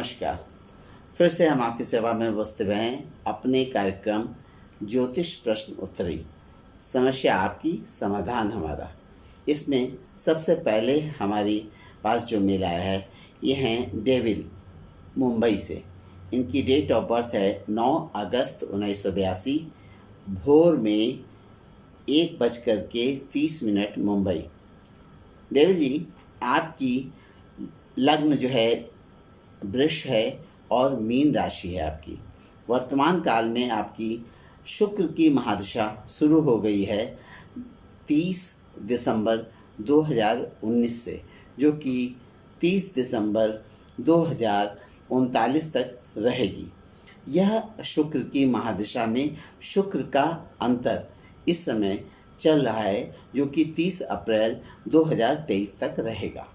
नमस्कार। फिर से हम आपकी सेवा में उपस्थित हैं अपने कार्यक्रम ज्योतिष प्रश्न उत्तरी। समस्या आपकी, समाधान हमारा। इसमें सबसे पहले हमारी पास जो मेल आया है ये हैं डेविल, मुंबई से। इनकी डेट ऑफ बर्थ है 9 अगस्त 1982, भोर में 1:30 मुंबई। डेविल जी, आपकी लग्न जो है वृष है और मीन राशि है आपकी। वर्तमान काल में आपकी शुक्र की महादशा शुरू हो गई है 30 दिसंबर 2019 से, जो कि 30 दिसंबर 2039 तक रहेगी। यह शुक्र की महादशा में शुक्र का अंतर इस समय चल रहा है, जो कि 30 अप्रैल 2023 तक रहेगा।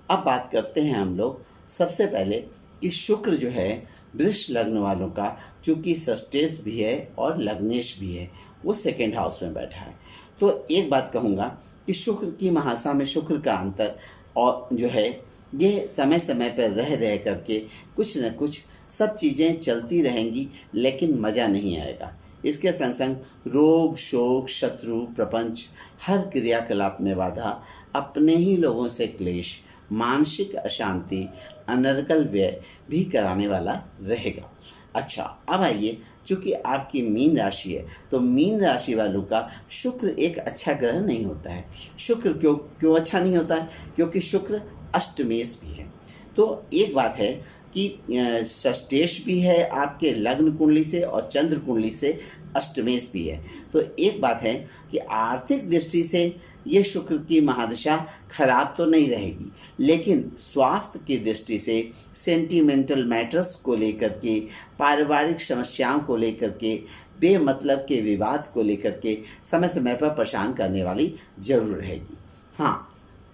अब बात करते हैं हम लोग सबसे पहले कि शुक्र जो है वृष लग्न वालों का, चूँकि षष्ठेश भी है और लग्नेश भी है, वो सेकेंड हाउस में बैठा है। तो एक बात कहूँगा कि शुक्र की महादशा में शुक्र का अंतर और जो है ये समय समय पर रह करके कुछ न कुछ सब चीज़ें चलती रहेंगी, लेकिन मज़ा नहीं आएगा। इसके संग संग रोग, शोक, शत्रु, प्रपंच, हर क्रियाकलाप में बाधा, अपने ही लोगों से क्लेश, मानसिक अशांति, अनर्गल व्यय भी कराने वाला रहेगा। अच्छा, अब आइए, चूँकि आपकी मीन राशि है तो मीन राशि वालों का शुक्र एक अच्छा ग्रह नहीं होता है। शुक्र क्यों अच्छा नहीं होता है? क्योंकि शुक्र अष्टमेश भी है। तो एक बात है कि षष्ठेश भी है आपके लग्न कुंडली से और चंद्र कुंडली से अष्टमेश भी है। तो एक बात है कि आर्थिक दृष्टि से ये शुक्र की महादशा खराब तो नहीं रहेगी, लेकिन स्वास्थ्य की दृष्टि से सेंटिमेंटल मैटर्स को लेकर के, पारिवारिक समस्याओं को लेकर के, बेमतलब के विवाद को लेकर के समय समय पर परेशान करने वाली जरूर रहेगी। हाँ,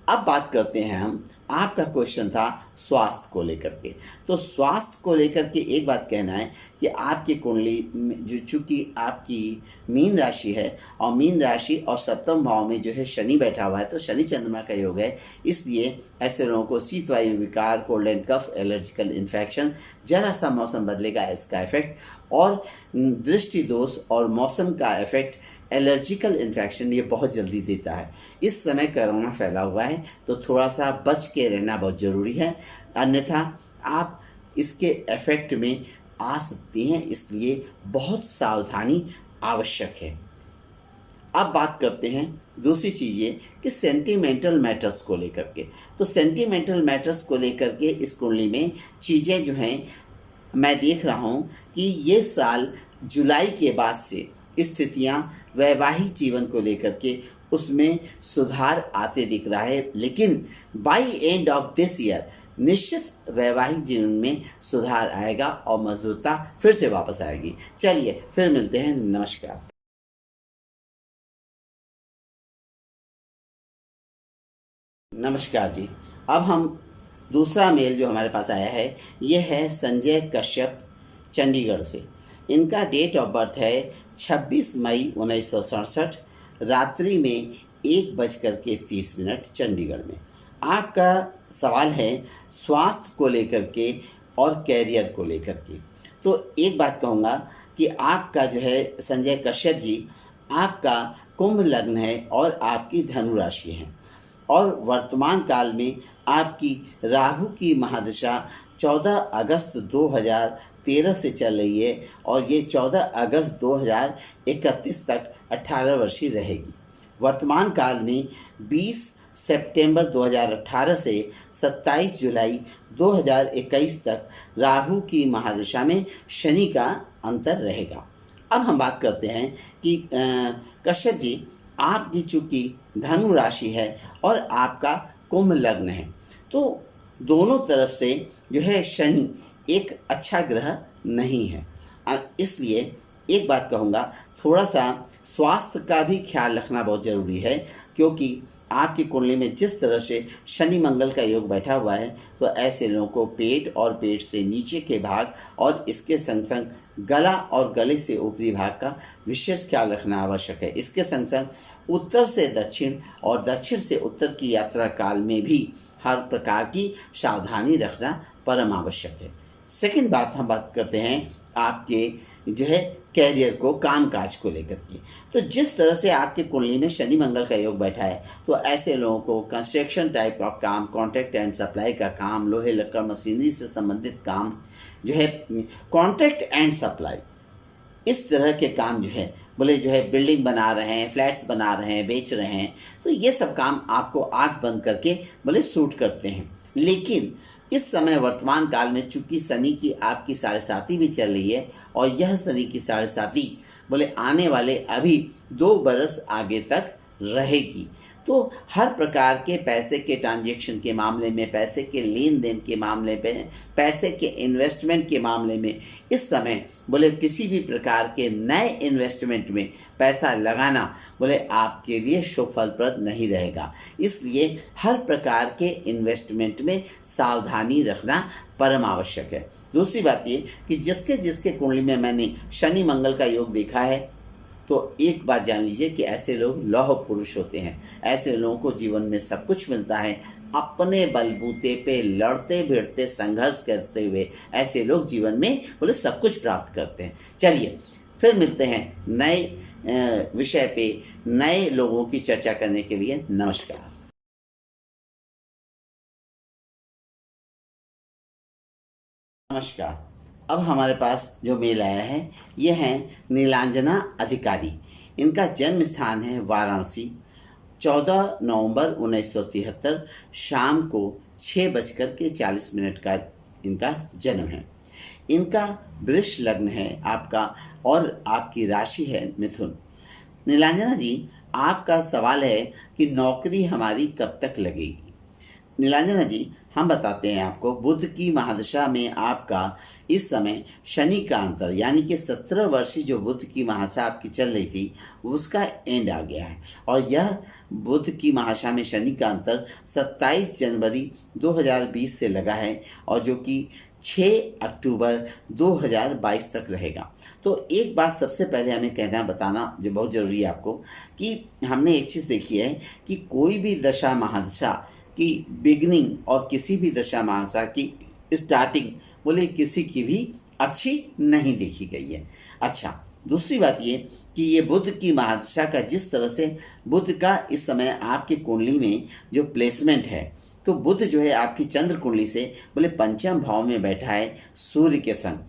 अब बात करते हैं हम, आपका क्वेश्चन था स्वास्थ्य को लेकर के। तो स्वास्थ्य को लेकर के एक बात कहना है कि आपकी कुंडली में जो चूँकि आपकी मीन राशि है और मीन राशि और सप्तम भाव में जो है शनि बैठा हुआ है, तो शनि चंद्रमा का योग है। इसलिए ऐसे लोगों को शीत वायु विकार, cold and cough, allergical infection, जरा सा मौसम बदलेगा इसका इफेक्ट, और दृष्टि दोष और मौसम का इफेक्ट, एलर्जिकल इन्फेक्शन ये बहुत जल्दी देता है। इस समय कोरोना फैला हुआ है तो थोड़ा सा बच के रहना बहुत ज़रूरी है, अन्यथा आप इसके इफेक्ट में आ सकती हैं। इसलिए बहुत सावधानी आवश्यक है। अब बात करते हैं दूसरी चीज़ ये कि सेंटिमेंटल मैटर्स को लेकर के। तो सेंटिमेंटल मैटर्स को लेकर के इस कुंडली में चीज़ें जो हैं, मैं देख रहा हूँ कि ये साल जुलाई के बाद से स्थितियाँ वैवाहिक जीवन को लेकर के उसमें सुधार आते दिख रहा है, लेकिन by end of this year निश्चित वैवाहिक जीवन में सुधार आएगा और मधुरता फिर से वापस आएगी। चलिए फिर मिलते हैं। नमस्कार। नमस्कार जी। अब हम दूसरा मेल जो हमारे पास आया है ये है संजय कश्यप, चंडीगढ़ से। इनका डेट ऑफ बर्थ है 26 मई 1967, रात्रि में 1:30 चंडीगढ़ में। आपका सवाल है स्वास्थ्य को लेकर के और कैरियर को लेकर के। तो एक बात कहूँगा कि आपका जो है संजय कश्यप जी, आपका कुंभ लग्न है और आपकी धनु राशि है, और वर्तमान काल में आपकी राहु की महादशा 14 अगस्त 2013 से चल रही है और ये 14 अगस्त 2031 तक 18 वर्षीय रहेगी। वर्तमान काल में 20 सितंबर 2018 से 27 जुलाई 2021 तक राहु की महादशा में शनि का अंतर रहेगा। अब हम बात करते हैं कि कश्यप जी, आपकी चूँकि धनु राशि है और आपका कुंभ लग्न है, तो दोनों तरफ से जो है शनि एक अच्छा ग्रह नहीं है। इसलिए एक बात कहूँगा, थोड़ा सा स्वास्थ्य का भी ख्याल रखना बहुत ज़रूरी है, क्योंकि आपकी कुंडली में जिस तरह से शनि मंगल का योग बैठा हुआ है, तो ऐसे लोगों को पेट और पेट से नीचे के भाग और इसके संग संग गला और गले से ऊपरी भाग का विशेष ख्याल रखना आवश्यक है। इसके संग संग उत्तर से दक्षिण और दक्षिण से उत्तर की यात्रा काल में भी हर प्रकार की सावधानी रखना परम आवश्यक है। सेकंड बात हम बात करते हैं आपके जो है कैरियर को, कामकाज को लेकर के। तो जिस तरह से आपकी कुंडली में शनि मंगल का योग बैठा है, तो ऐसे लोगों को कंस्ट्रक्शन टाइप का काम, कॉन्ट्रैक्ट एंड सप्लाई का काम, लोहे लक्कड़ मशीनरी से संबंधित काम जो है, कॉन्ट्रैक्ट एंड सप्लाई, इस तरह के काम जो है, बोले जो है बिल्डिंग बना रहे हैं, फ्लैट्स बना रहे हैं, बेच रहे हैं, तो ये सब काम आपको आंख बंद करके बोले सूट करते हैं। लेकिन इस समय वर्तमान काल में चूंकि शनि की आपकी 7.5 भी चल रही है, और यह शनि की 7.5 बोले आने वाले अभी 2 बरस आगे तक रहेगी। तो हर प्रकार के पैसे के ट्रांजैक्शन के मामले में, पैसे के लेन देन के मामले में, पैसे के इन्वेस्टमेंट के मामले में इस समय बोले किसी भी प्रकार के नए इन्वेस्टमेंट में पैसा लगाना बोले आपके लिए शुभ फलप्रद नहीं रहेगा। इसलिए हर प्रकार के इन्वेस्टमेंट में सावधानी रखना परम आवश्यक है। दूसरी बात ये कि जिसके जिसके कुंडली में मैंने शनि मंगल का योग देखा है, तो एक बात जान लीजिए कि ऐसे लोग लौह पुरुष होते हैं। ऐसे लोगों को जीवन में सब कुछ मिलता है, अपने बलबूते पे लड़ते भिड़ते संघर्ष करते हुए ऐसे लोग जीवन में बोले सब कुछ प्राप्त करते हैं। चलिए फिर मिलते हैं नए विषय पे, नए लोगों की चर्चा करने के लिए। नमस्कार। नमस्कार। अब हमारे पास जो मेल आया है, ये है नीलांजना अधिकारी। इनका जन्म स्थान है वाराणसी। 14 नवंबर 1973 शाम को 6:40 का इनका जन्म है। इनका वृष लग्न है आपका, और आपकी राशि है मिथुन। नीलांजना जी, आपका सवाल है कि नौकरी हमारी कब तक लगेगी। नीलांजना जी, हम बताते हैं आपको, बुध की महादशा में आपका इस समय शनि का अंतर, यानी कि 17 वर्षीय जो बुध की महादशा आपकी चल रही थी, उसका एंड आ गया है। और यह बुध की महादशा में शनि का अंतर 27 जनवरी 2020 से लगा है, और जो कि 6 अक्टूबर 2022 तक रहेगा। तो एक बात सबसे पहले हमें कहना बताना जो बहुत ज़रूरी है आपको, कि हमने एक चीज़ देखी है कि कोई भी दशा महादशा की बिगनिंग और किसी भी दशा महादशा की स्टार्टिंग बोले किसी की भी अच्छी नहीं देखी गई है। अच्छा, दूसरी बात ये कि ये बुध की महादशा का जिस तरह से बुध का इस समय आपकी कुंडली में जो प्लेसमेंट है, तो बुध जो है आपकी चंद्र कुंडली से बोले पंचम भाव में बैठा है सूर्य के संग।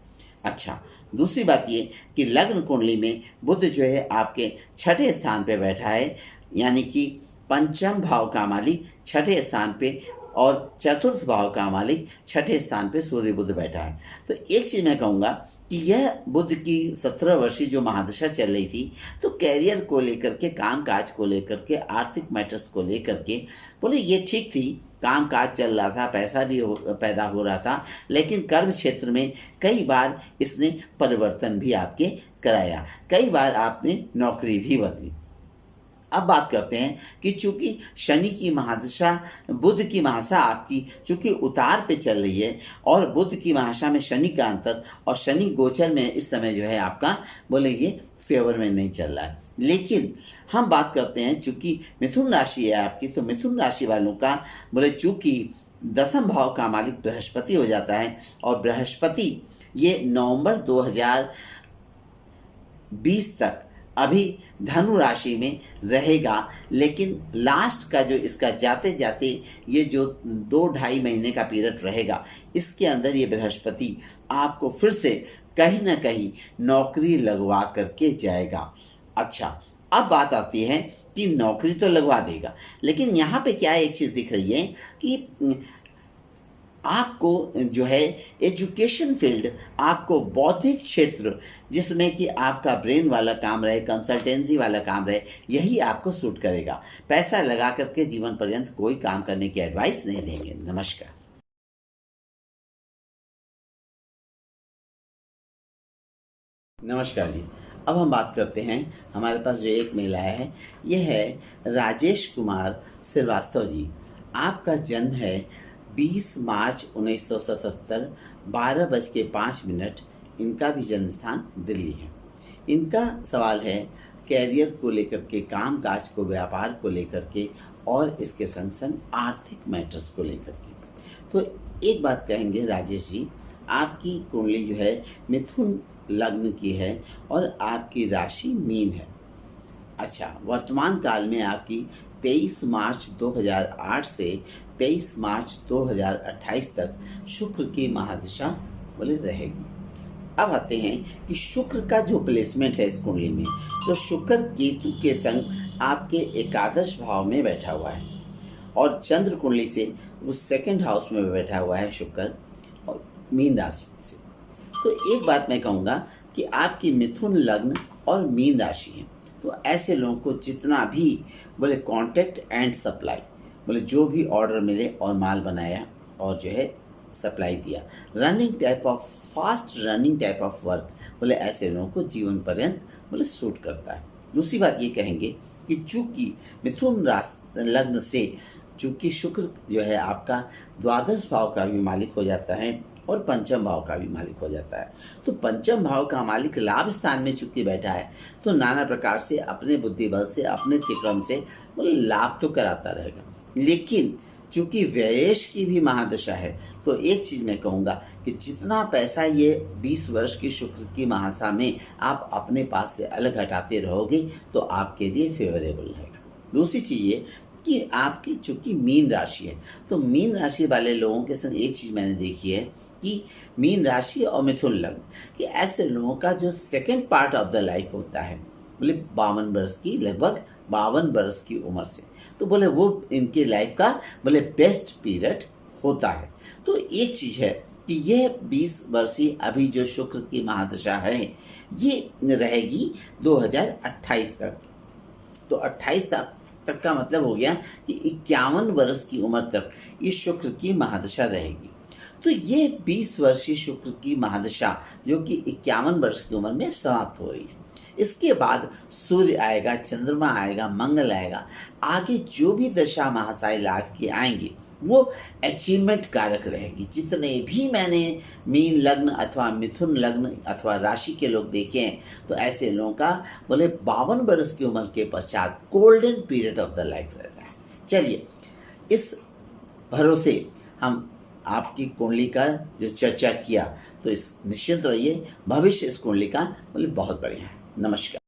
अच्छा, दूसरी बात ये कि लग्न कुंडली में बुध जो है आपके 6ठे स्थान पे बैठा है, यानी कि पंचम भाव का मालिक 6ठे स्थान पे और चतुर्थ भाव का मालिक 6ठे स्थान पे सूर्य बुध बैठा है। तो एक चीज़ मैं कहूँगा कि यह बुध की 17 वर्षीय जो महादशा चल रही थी, तो कैरियर को लेकर के, काम काज को लेकर के, आर्थिक मैटर्स को लेकर के बोले ये ठीक थी, काम काज चल रहा था, पैसा भी पैदा हो रहा था, लेकिन कर्म क्षेत्र में कई बार इसने परिवर्तन भी आपके कराया, कई बार आपने नौकरी भी बदली। अब बात करते हैं कि चूंकि शनि की महादशा, बुध की महादशा आपकी चूंकि उतार पे चल रही है, और बुध की महादशा में शनि का अंतर, और शनि गोचर में इस समय जो है आपका बोले ये फेवर में नहीं चल रहा है। लेकिन हम बात करते हैं चूंकि मिथुन राशि है आपकी, तो मिथुन राशि वालों का बोले चूंकि 10वें भाव का मालिक बृहस्पति हो जाता है, और बृहस्पति ये नवंबर 2020 तक अभी धनु राशि में रहेगा, लेकिन लास्ट का जो इसका जाते जाते ये जो 2-2.5 महीने का पीरियड रहेगा, इसके अंदर ये बृहस्पति आपको फिर से कहीं ना कहीं नौकरी लगवा करके जाएगा। अच्छा, अब बात आती है कि नौकरी तो लगवा देगा, लेकिन यहाँ पे क्या एक चीज़ दिख रही है कि आपको जो है एजुकेशन फील्ड, आपको बौद्धिक क्षेत्र जिसमें कि आपका ब्रेन वाला काम रहे, कंसल्टेंसी वाला काम रहे, यही आपको सूट करेगा। पैसा लगा करके जीवन पर्यंत कोई काम करने की एडवाइस नहीं देंगे। नमस्कार। नमस्कार जी। अब हम बात करते हैं, हमारे पास जो एक मेल आया है, यह है राजेश कुमार श्रीवास्तव जी। आपका जन्म है 20 मार्च 1977, 12:05। इनका भी जन्म स्थान दिल्ली है। इनका सवाल है कैरियर को लेकर के, काम काज को, व्यापार को लेकर के, और इसके संग संग आर्थिक मैटर्स को लेकर के। तो एक बात कहेंगे राजेश जी, आपकी कुंडली जो है मिथुन लग्न की है और आपकी राशि मीन है। अच्छा, वर्तमान काल में आपकी 23 मार्च 2008 से 23 मार्च 2028 तक शुक्र की महादशा बोले रहेगी। अब आते हैं कि शुक्र का जो प्लेसमेंट है इस कुंडली में, तो शुक्र केतु के संग आपके एकादश भाव में बैठा हुआ है और चंद्र कुंडली से वो सेकंड हाउस में बैठा हुआ है शुक्र और मीन राशि से। तो एक बात मैं कहूँगा कि आपकी मिथुन लग्न और मीन राशि है, तो ऐसे लोगों को जितना भी बोले कॉन्टैक्ट एंड सप्लाई, बोले जो भी ऑर्डर मिले और माल बनाया और जो है सप्लाई दिया, running type of fast running type of work, बोले ऐसे लोगों को जीवन पर्यंत बोले सूट करता है। दूसरी बात ये कहेंगे कि चूंकि मिथुन लग्न से चूंकि शुक्र जो है आपका द्वादश भाव का भी मालिक हो जाता है और पंचम भाव का भी मालिक हो जाता है, तो पंचम भाव का मालिक लाभ स्थान में चूंकि बैठा है तो नाना प्रकार से अपने बुद्धि बल से अपने तिक्रम से बोले लाभ तो कराता रहेगा। लेकिन चूंकि व्ययेश की भी महादशा है, तो एक चीज़ मैं कहूँगा कि जितना पैसा ये 20 वर्ष की शुक्र की महादशा में आप अपने पास से अलग हटाते रहोगे तो आपके लिए फेवरेबल रहेगा। दूसरी चीज़ ये कि आपकी चूंकि मीन राशि है, तो मीन राशि वाले लोगों के संग एक चीज़ मैंने देखी है कि मीन राशि और मिथुन लग्न कि ऐसे लोगों का जो second part of the life होता है बोले 52 वर्ष की, लगभग 52 वर्ष की उम्र से, तो बोले वो इनके लाइफ का बोले बेस्ट पीरियड होता है। तो एक चीज़ है कि ये 20 वर्षीय अभी जो शुक्र की महादशा है ये रहेगी 2028 तक। तो 28 तक का मतलब हो गया कि 51 वर्ष की उम्र तक ये शुक्र की महादशा रहेगी। तो ये 20 वर्षीय शुक्र की महादशा जो कि 51 वर्ष की उम्र में समाप्त हो रही है। इसके बाद सूर्य आएगा, चंद्रमा आएगा, मंगल आएगा, आगे जो भी दशा महाशाय लाभ की आएंगी वो अचीवमेंट कारक रहेगी। जितने भी मैंने मीन लग्न अथवा मिथुन लग्न अथवा राशि के लोग देखे हैं, तो ऐसे लोगों का बोले 52 वर्ष की उम्र के पश्चात golden period of the life रहता है। चलिए, इस भरोसे हम आपकी कुंडली का जो चर्चा किया, तो इस निश्चित रहिए भविष्य इस कुंडली का बोले बहुत बढ़िया है। नमस्कार।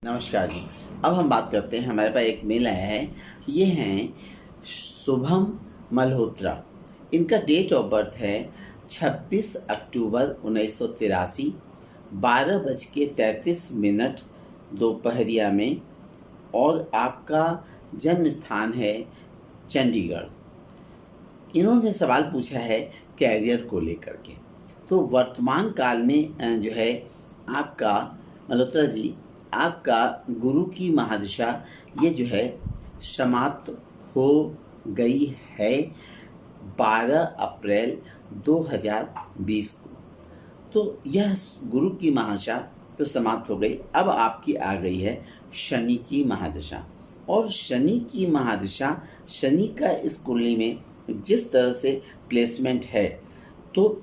नमस्कार जी। अब हम बात करते हैं, हमारे पास एक मेल आया है, ये हैं शुभम मल्होत्रा। इनका डेट ऑफ बर्थ है 26 अक्टूबर 1983, 12:33 दोपहरिया में, और आपका जन्म स्थान है चंडीगढ़। इन्होंने सवाल पूछा है कैरियर को लेकर के। तो वर्तमान काल में जो है आपका मल्होत्रा जी, आपका गुरु की महादशा ये जो है समाप्त हो गई है 12 अप्रैल 2020 को। तो यह गुरु की महादशा तो समाप्त हो गई। अब आपकी आ गई है शनि की महादशा, और शनि की महादशा, शनि का इस कुंडली में जिस तरह से प्लेसमेंट है, तो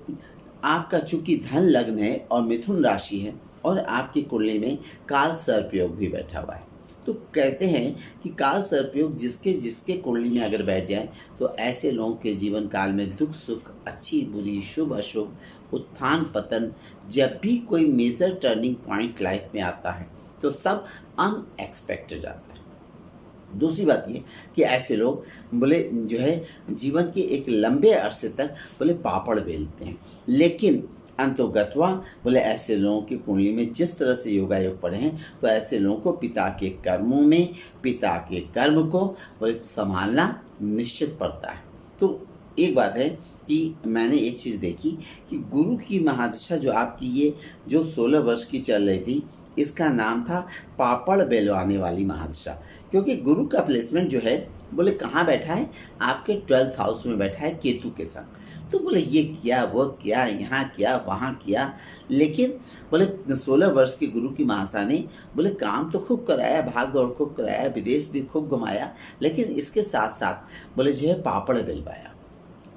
आपका चूंकि धन लग्न है और मिथुन राशि है और आपकी कुंडली में काल सर्पयोग भी बैठा हुआ है, तो कहते हैं कि काल सर्पयोग जिसके जिसके कुंडली में अगर बैठ जाए तो ऐसे लोगों के जीवन काल में दुख सुख, अच्छी बुरी, शुभ अशुभ, उत्थान पतन, जब भी कोई मेजर टर्निंग पॉइंट लाइफ में आता है तो सब अनएक्सपेक्टेड आता है। दूसरी बात ये कि ऐसे लोग बोले जो है जीवन के एक लंबे अरसे तक बोले पापड़ बेलते हैं, लेकिन अंतोगत्वा बोले ऐसे लोगों की कुंडली में जिस तरह से योगायोग पड़े हैं, तो ऐसे लोगों को पिता के कर्मों में, पिता के कर्म को बोले संभालना निश्चित पड़ता है। तो एक बात है कि मैंने एक चीज़ देखी कि गुरु की महादशा जो आपकी ये जो 16 वर्ष की चल रही थी, इसका नाम था पापड़ बेलवाने वाली महादशा, क्योंकि गुरु का प्लेसमेंट जो है बोले कहाँ बैठा है, आपके 12th हाउस में बैठा है केतु के संग। तो बोले ये किया, वो किया, यहाँ किया, वहाँ किया, लेकिन बोले 16 वर्ष के गुरु की महादशा ने बोले काम तो खूब कराया, भाग दौड़ खूब कराया, विदेश भी खूब घुमाया, लेकिन इसके साथ साथ बोले जो है पापड़ बेलवाया।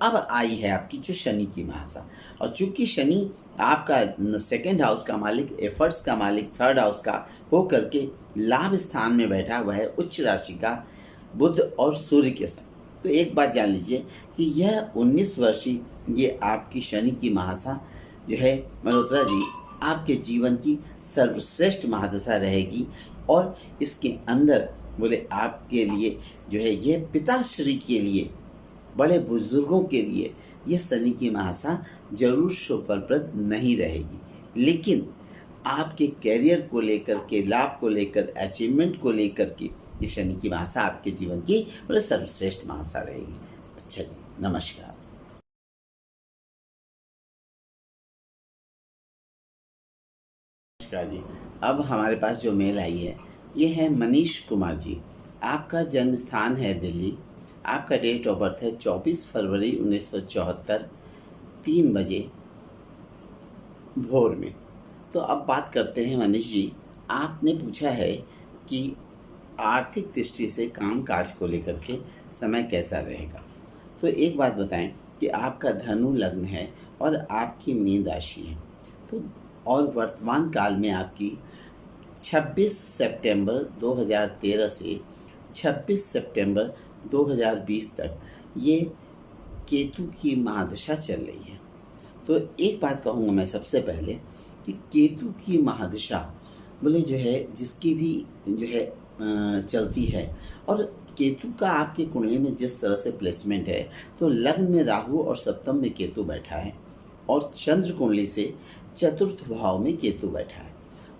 अब आई है आपकी जो शनि की महादशा, और चूंकि शनि आपका सेकंड हाउस का मालिक, एफर्ट्स का मालिक, थर्ड हाउस का हो करके लाभ स्थान में बैठा हुआ है उच्च राशि का बुध और सूर्य के संग, तो एक बात जान लीजिए कि यह 19 वर्षीय ये आपकी शनि की महादशा जो है मल्होत्रा जी, आपके जीवन की सर्वश्रेष्ठ महादशा रहेगी। और इसके अंदर बोले आपके लिए जो है ये पिताश्री के लिए, बड़े बुजुर्गों के लिए ये शनि की महादशा जरूर शुभ फलप्रद नहीं रहेगी, लेकिन आपके करियर को लेकर के, लाभ को लेकर, अचीवमेंट को लेकर के ये शनि की महादशा आपके जीवन की बोले सर्वश्रेष्ठ महादशा रहेगी। अच्छा जी, नमस्कार। नमस्कार जी। अब हमारे पास जो मेल आई है ये है मनीष कुमार जी। आपका जन्म स्थान है दिल्ली। आपका डेट ऑफ बर्थ है 24 फरवरी 1974, 3 बजे भोर में। तो अब बात करते हैं मनीष जी, आपने पूछा है कि आर्थिक दृष्टि से काम काज को लेकर के समय कैसा रहेगा। तो एक बात बताएं कि आपका धनु लग्न है और आपकी मीन राशि है। तो और वर्तमान काल में आपकी 26 सितंबर 2013 से 26 सितंबर 2020 तक ये केतु की महादशा चल रही है। तो एक बात कहूँगा मैं सबसे पहले कि केतु की महादशा बोले जो है जिसकी भी जो है चलती है, और केतु का आपकी कुंडली में जिस तरह से प्लेसमेंट है, तो लग्न में राहु और सप्तम में केतु बैठा है और चंद्र कुंडली से चतुर्थ भाव में केतु बैठा है।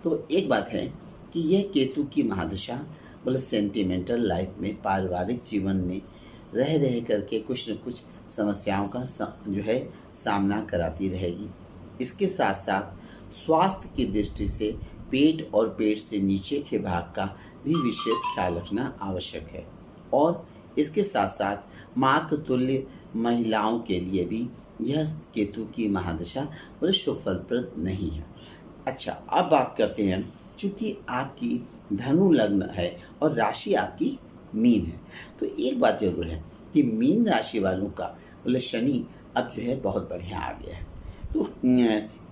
तो एक बात है कि यह केतु की महादशा बोले सेंटिमेंटल लाइफ में, पारिवारिक जीवन में रह करके कुछ न कुछ समस्याओं का जो है सामना कराती रहेगी। इसके साथ साथ स्वास्थ्य की दृष्टि से पेट और पेट से नीचे के भाग का भी विशेष ख्याल रखना आवश्यक है। और इसके साथ साथ मातृ तुल्य महिलाओं के लिए भी यह केतु की महादशा बड़े शुभ फलप्रद नहीं है। अच्छा, अब बात करते हैं, चूंकि आपकी धनु लग्न है और राशि आपकी मीन है, तो एक बात जरूर है कि मीन राशि वालों का बोले शनि अब जो है बहुत बढ़िया आ गया है। तो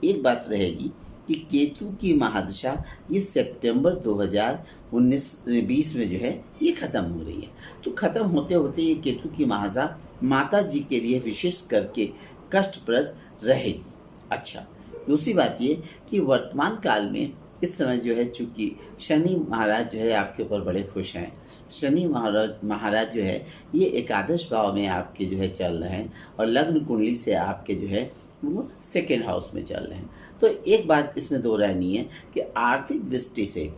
एक बात रहेगी कि केतु की महादशा ये सितंबर 2019-20 में जो है ये ख़त्म हो रही है। तो ख़त्म होते होते ये केतु की महादशा माता जी के लिए विशेष करके कष्टप्रद रहेगी। अच्छा, दूसरी बात ये कि वर्तमान काल में इस समय जो है चूँकि शनि महाराज जो है आपके ऊपर बड़े खुश हैं। शनि महाराज जो है ये एकादश भाव में आपके जो है चल रहे हैं और लग्न कुंडली से आपके जो है वो सेकेंड हाउस में चल रहे हैं। तो एक बात इसमें दो राय नहीं है कि आर्थिक दृष्टि से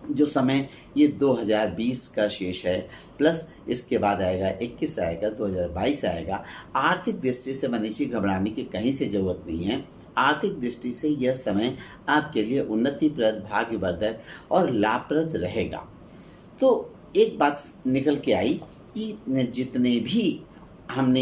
जो समय ये 2020 का शेष है, प्लस इसके बाद आएगा 21 आएगा, 2022 आएगा। आर्थिक दृष्टि से मनीषी घबराने की कहीं से ज़रूरत नहीं है। आर्थिक दृष्टि से यह समय आपके लिए उन्नतिप्रद, भाग्यवर्धक और लाभप्रद रहेगा। तो एक बात निकल के आई कि जितने भी हमने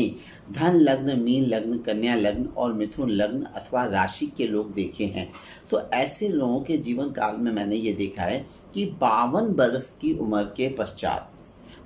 धन लग्न, मीन लग्न, कन्या लग्न और मिथुन लग्न अथवा राशि के लोग देखे हैं, तो ऐसे लोगों के जीवन काल में मैंने ये देखा है कि 52 वर्ष की उम्र के पश्चात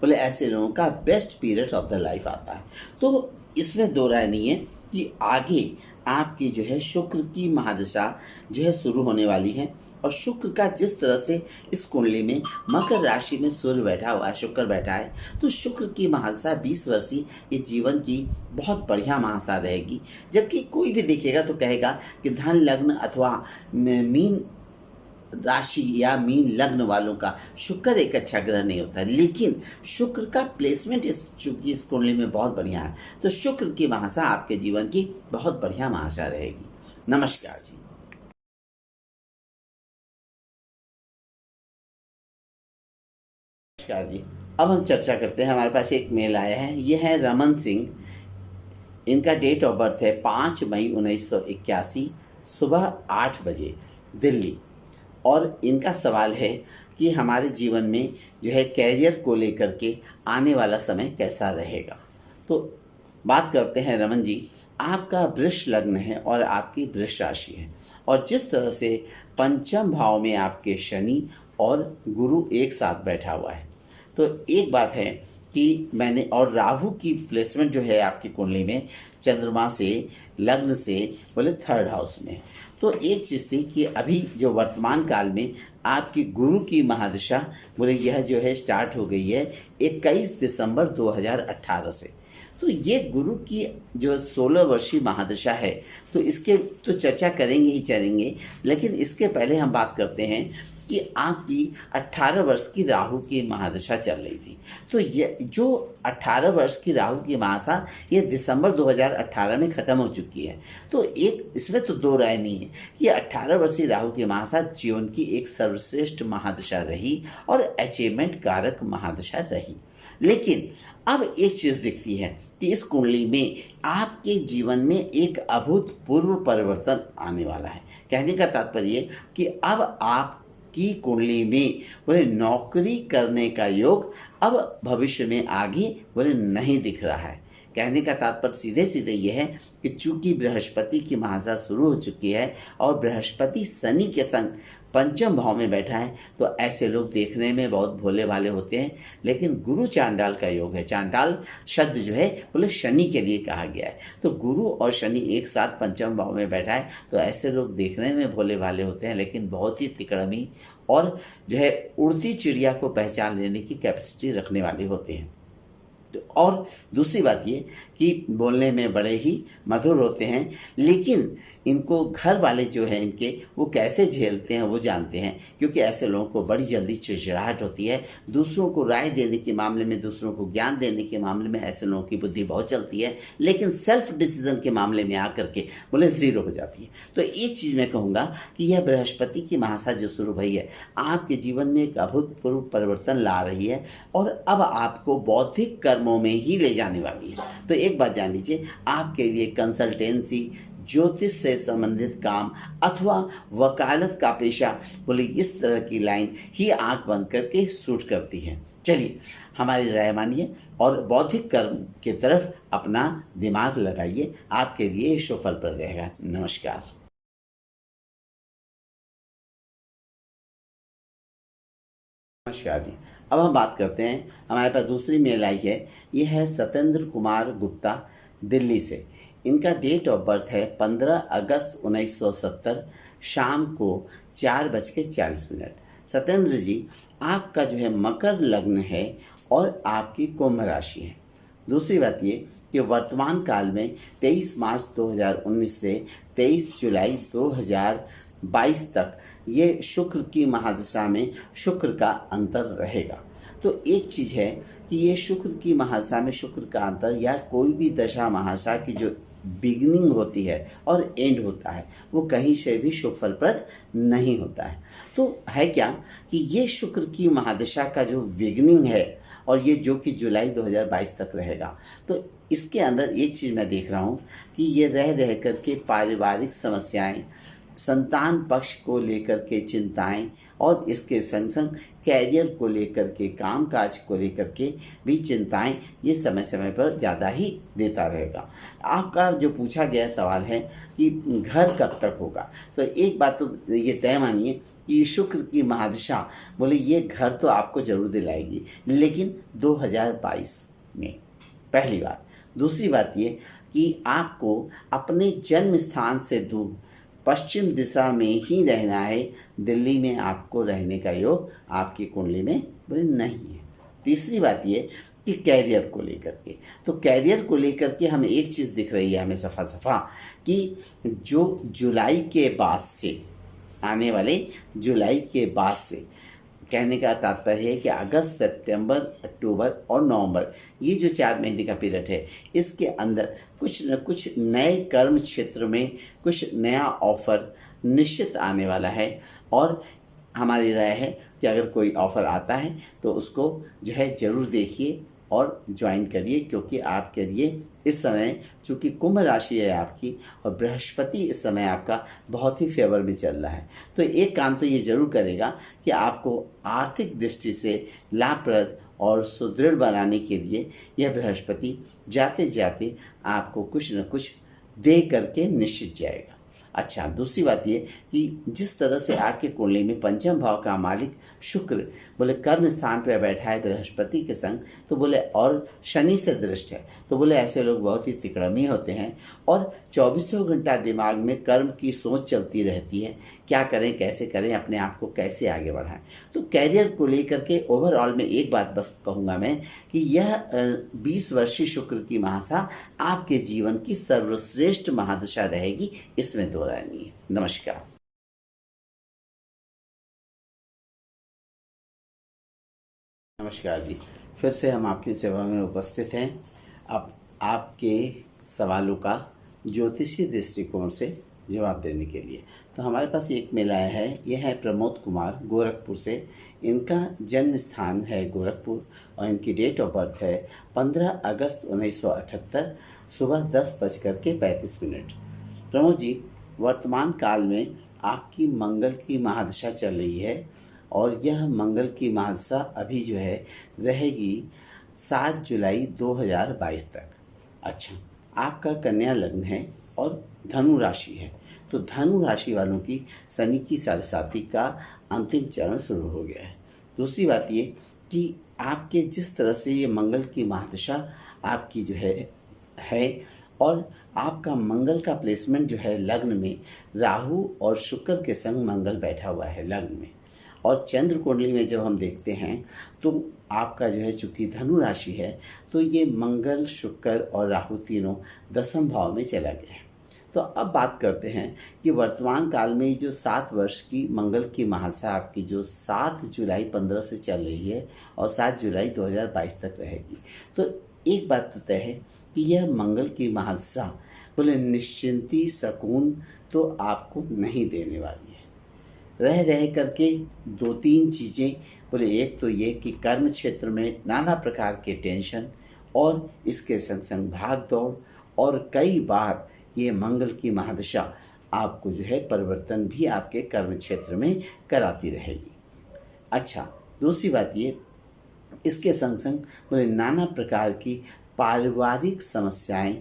बोले ऐसे लोगों का best period of the life आता है। तो इसमें दो राय नहीं है कि आगे आपकी जो है शुक्र की महादशा जो है शुरू होने वाली है। और शुक्र का जिस तरह से इस कुंडली में मकर राशि में सूर्य बैठा हुआ है, शुक्र बैठा है, तो शुक्र की महादशा 20 वर्षीय ये जीवन की बहुत बढ़िया महादशा रहेगी। जबकि कोई भी देखेगा तो कहेगा कि धन लग्न अथवा मीन राशि या मीन लग्न वालों का शुक्र एक अच्छा ग्रह नहीं होता, लेकिन शुक्र का प्लेसमेंट चूंकि इस कुंडली में बहुत बढ़िया है, तो शुक्र की महादशा आपके जीवन की बहुत बढ़िया महादशा रहेगी। नमस्कार जी। नमस्कार जी। अब हम चर्चा करते हैं, हमारे पास एक मेल आया है, ये है रमन सिंह। इनका डेट ऑफ बर्थ है 5 मई 1981, सुबह 8 बजे, दिल्ली। और इनका सवाल है कि हमारे जीवन में जो है कैरियर को लेकर के आने वाला समय कैसा रहेगा। तो बात करते हैं रमन जी, आपका वृष लग्न है और आपकी वृष राशि है, और जिस तरह से पंचम भाव में आपके शनि और गुरु एक साथ बैठा हुआ है, तो एक बात है कि मैंने, और राहु की प्लेसमेंट जो है आपकी कुंडली में चंद्रमा से लग्न से बोले 3rd हाउस में, तो एक चीज़ थी कि अभी जो वर्तमान काल में आपकी गुरु की महादशा बोले यह जो है स्टार्ट हो गई है 21 दिसंबर 2018 से। तो ये गुरु की जो 16 वर्षीय महादशा है, तो इसके तो चर्चा करेंगे ही करेंगे, लेकिन इसके पहले हम बात करते हैं कि आपकी 18 वर्ष की राहु की महादशा चल रही थी। तो ये जो 18 वर्ष की राहु की महादशा ये दिसंबर 2018 में ख़त्म हो चुकी है। तो एक इसमें तो दो राय नहीं है, ये 18 वर्षीय राहु की महादशा जीवन की एक सर्वश्रेष्ठ महादशा रही और अचीवमेंट कारक महादशा रही। लेकिन अब एक चीज़ दिखती है कि इस कुंडली में आपके जीवन में एक अभूतपूर्व परिवर्तन आने वाला है। कहने का तात्पर्य कि अब आप की कुंडली में बोले नौकरी करने का योग अब भविष्य में आगे बोले नहीं दिख रहा है। कहने का तात्पर्य सीधे सीधे यह है कि चूंकि बृहस्पति की महादशा शुरू हो चुकी है और बृहस्पति शनि के संग पंचम भाव में बैठा है, तो ऐसे लोग देखने में बहुत भोले भाले होते हैं, लेकिन गुरु चांडाल का योग है। चांडाल शब्द जो है बोले शनि के लिए कहा गया है। तो गुरु और शनि एक साथ पंचम भाव में बैठा है, तो ऐसे लोग देखने में भोले भाले होते हैं, लेकिन बहुत ही तिकड़मी और जो है उड़ती चिड़िया को पहचान लेने की कैपेसिटी रखने वाले होते हैं। और दूसरी बात ये कि बोलने में बड़े ही मधुर होते हैं, लेकिन इनको घर वाले जो हैं इनके वो कैसे झेलते हैं वो जानते हैं, क्योंकि ऐसे लोगों को बड़ी जल्दी चिड़चिड़ाहट होती है। दूसरों को राय देने के मामले में, दूसरों को ज्ञान देने के मामले में ऐसे लोगों की बुद्धि बहुत चलती है, लेकिन सेल्फ डिसीजन के मामले में आकर के बोले ज़ीरो हो जाती है। तो एक चीज़ मैं कहूँगा कि यह बृहस्पति की महादशा जो शुरू हुई है आपके जीवन में एक अभूतपूर्व परिवर्तन ला रही है और अब आपको बौद्धिक कर्मों में ही ले जाने वाली है। तो एक बात जान लीजिए, आपके लिए कंसल्टेंसी, ज्योतिष से संबंधित काम अथवा वकालत का पेशा बोले इस तरह की लाइन ही आंख बंद करके सूट करती है। चलिए हमारी राय मानिए और बौद्धिक कर्म की तरफ अपना दिमाग लगाइए, आपके लिए शुभफलप्रद रहेगा। नमस्कार। नमस्कार जी। अब हम बात करते हैं, हमारे पास दूसरी मेल आई है। ये है सत्येंद्र कुमार गुप्ता, दिल्ली से। इनका डेट ऑफ बर्थ है 15 अगस्त 1970 शाम को 4:40। सत्येंद्र जी, आपका जो है मकर लग्न है और आपकी कुंभ राशि है। दूसरी बात ये कि वर्तमान काल में 23 मार्च 2019 से 23 जुलाई 2022 तक ये शुक्र की महादशा में शुक्र का अंतर रहेगा। तो एक चीज़ है कि ये शुक्र की महादशा में शुक्र का अंतर या कोई भी दशा महादशा की जो बिगिनिंग होती है और एंड होता है वो कहीं से भी शुभ फलप्रद नहीं होता है। तो है क्या कि ये शुक्र की महादशा का जो बिगिनिंग है और ये जो कि जुलाई 2022 तक रहेगा, तो इसके अंदर एक चीज़ मैं देख रहा हूँ कि ये रह करके पारिवारिक समस्याएं, संतान पक्ष को लेकर के चिंताएं और इसके संग संग कैरियर को लेकर के, कामकाज को लेकर के भी चिंताएं ये समय समय पर ज़्यादा ही देता रहेगा। आपका जो पूछा गया सवाल है कि घर कब तक होगा, तो एक बात तो ये तय मानिए कि शुक्र की महादशा बोले ये घर तो आपको जरूर दिलाएगी, लेकिन 2022 में, पहली बात। दूसरी बात ये कि आपको अपने जन्म स्थान से दूर पश्चिम दिशा में ही रहना है। दिल्ली में आपको रहने का योग आपकी कुंडली में बोले नहीं है। तीसरी बात ये कि कैरियर को लेकर के, तो कैरियर को लेकर के हमें एक चीज़ दिख रही है हमें सफ़ा सफ़ा कि जो जुलाई के बाद से, आने वाले जुलाई के बाद से, कहने का तात्पर्य है कि अगस्त, सितंबर, अक्टूबर और नवंबर, ये जो 4 महीने का पीरियड है, इसके अंदर कुछ न कुछ नए कर्म क्षेत्र में कुछ नया ऑफर निश्चित आने वाला है। और हमारी राय है कि अगर कोई ऑफ़र आता है तो उसको जो है ज़रूर देखिए और ज्वाइन करिए, क्योंकि आपके लिए इस समय चूँकि कुंभ राशि है आपकी और बृहस्पति इस समय आपका बहुत ही फेवर में चल रहा है, तो एक काम तो ये ज़रूर करेगा कि आपको आर्थिक दृष्टि से लाभप्रद और सुदृढ़ बनाने के लिए यह बृहस्पति जाते जाते आपको कुछ न कुछ दे करके निश्चित जाएगा। अच्छा, दूसरी बात ये कि जिस तरह से आपके कुंडली में पंचम भाव का मालिक शुक्र बोले कर्म स्थान पर बैठा है बृहस्पति के संग, तो बोले और शनि से दृष्ट है, तो बोले ऐसे लोग बहुत ही तिकड़मी होते हैं और चौबीसों घंटा दिमाग में कर्म की सोच चलती रहती है, क्या करें कैसे करें, अपने आप को कैसे आगे बढ़ाएं। तो कैरियर को लेकर के ओवरऑल में एक बात बस कहूँगा मैं कि यह 20 वर्षीय शुक्र की महादशा आपके जीवन की सर्वश्रेष्ठ महादशा रहेगी, इसमें दो राय नहीं है। नमस्कार। नमस्कार जी, फिर से हम आपकी सेवा में उपस्थित हैं। अब आपके सवालों का ज्योतिषीय दृष्टिकोण से जवाब देने के लिए। तो हमारे पास एक मेल आया है, यह है प्रमोद कुमार गोरखपुर से। इनका जन्म स्थान है गोरखपुर और इनकी डेट ऑफ बर्थ है 15 अगस्त 1978 सुबह 10:35। प्रमोद जी, वर्तमान काल में आपकी मंगल की महादशा चल रही है और यह मंगल की महादशा अभी जो है रहेगी 7 जुलाई 2022 तक। अच्छा, आपका कन्या लग्न है और धनु राशि है, तो धनु राशि वालों की शनि की साढ़ेसाती का अंतिम चरण शुरू हो गया है। दूसरी बात ये कि आपके जिस तरह से ये मंगल की महादशा आपकी जो है और आपका मंगल का प्लेसमेंट जो है लग्न में राहु और शुक्र के संग मंगल बैठा हुआ है लग्न में, और चंद्र कुंडली में जब हम देखते हैं तो आपका जो है चूँकि धनु राशि है तो ये मंगल शुक्र और राहु तीनों दसम भाव में चला गया है। तो अब बात करते हैं कि वर्तमान काल में जो 7 वर्ष की मंगल की महादशा आपकी जो 7 जुलाई 15 से चल रही है और 7 जुलाई 2022 तक रहेगी, तो एक बात तो तय है कि यह मंगल की महादशा बोले निश्चिंती सकून तो आपको नहीं देने वाली है। रह करके 2-3 चीज़ें बोले, एक तो ये कि कर्म क्षेत्र में नाना प्रकार के टेंशन और इसके संग संग भाग दौड़, और कई बार ये मंगल की महादशा आपको जो है परिवर्तन भी आपके कर्म क्षेत्र में कराती रहेगी। अच्छा, दूसरी बात ये, इसके संग संग बोले नाना प्रकार की पारिवारिक समस्याएं,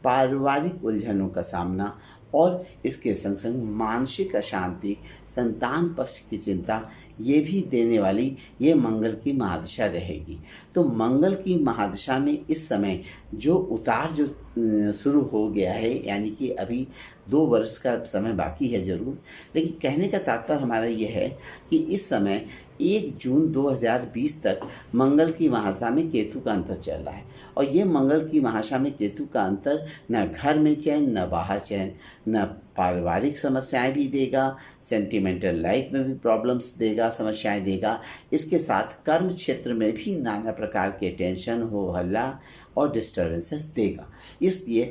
पारिवारिक उलझनों का सामना और इसके संग संग मानसिक अशांति, संतान पक्ष की चिंता, ये भी देने वाली ये मंगल की महादशा रहेगी। तो मंगल की महादशा में इस समय जो उतार जो शुरू हो गया है, यानी कि अभी 2 वर्ष का समय बाकी है ज़रूर, लेकिन कहने का तात्पर्य हमारा ये है कि इस समय 1 जून 2020 तक मंगल की महादशा में केतु का अंतर चल रहा है, और ये मंगल की महादशा में केतु का अंतर न घर में चैन, न बाहर चैन, न पारिवारिक समस्याएं भी देगा, सेंटिमेंटल लाइफ में भी प्रॉब्लम्स देगा, समस्याएं देगा। इसके साथ कर्म क्षेत्र में भी नाना प्रकार के टेंशन, हो हल्ला और डिस्टर्बेंसेस देगा। इसलिए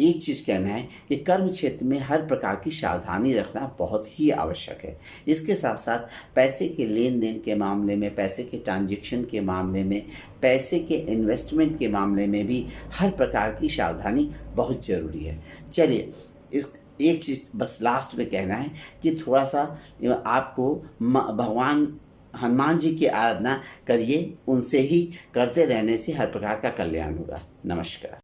एक चीज़ कहना है कि कर्म क्षेत्र में हर प्रकार की सावधानी रखना बहुत ही आवश्यक है। इसके साथ साथ पैसे के लेन देन के मामले में, पैसे के ट्रांजैक्शन के मामले में, पैसे के इन्वेस्टमेंट के मामले में भी हर प्रकार की सावधानी बहुत ज़रूरी है। चलिए, इस एक चीज़ बस लास्ट में कहना है कि थोड़ा सा आपको भगवान हनुमान जी की आराधना करिए, उनसे ही करते रहने से हर प्रकार का कल्याण होगा। नमस्कार।